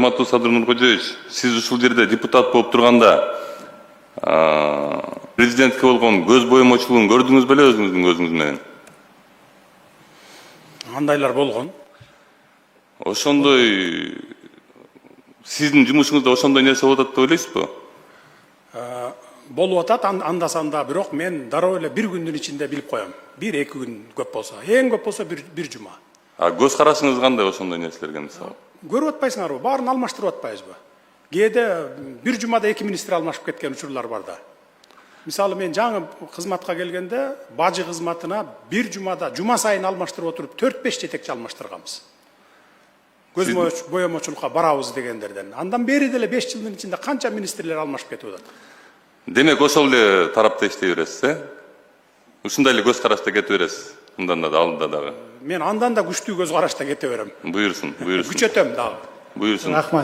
урматтуу Садыр Нуркожоевич, сиз ушул жерде депутат болуп турганда президентке болгон көз боемочулугун көрдүңүз беле өзүңүздүн көзүңүз менен? Андайлар болгон. Ошондой сиздин жумушуңузда ошондой нерсе болуп атат деп ойлойсузбу? Болуп атат анда-санда, бирок мен дароо эле бир күндүн ичинде билип коем. 1-2 күн көп болсо, эң көп болсо бир жума. Көз карашыңыз кандай ошондой нерселерге мисалы? Көрүп атпайсыңарбы? Баарын алмаштырып атпайбызбы? Кээде бир жумада 2 министр алмашып кеткен учурлар бар да. Мисалы мен жаңы кызматка келгенде бажы кызматына бир жумада жума сайын алмаштырып отуруп 4-5 жетекчи алмаштырганбыз. Көз боемочулукка барабыз дегендерден. Андан бери деле 5 жылдын ичинде канча министрлер алмашып кетип атат. Демек ошол эле тарапта иштей бересиз, ушундай эле көз карашта кете бересиз. Мындан да алдыда дагы. Мен андан да күчтүү көз карашта кете берем. Буйрсун. Күчөтөм дагы. Буйрсун. Рахмат.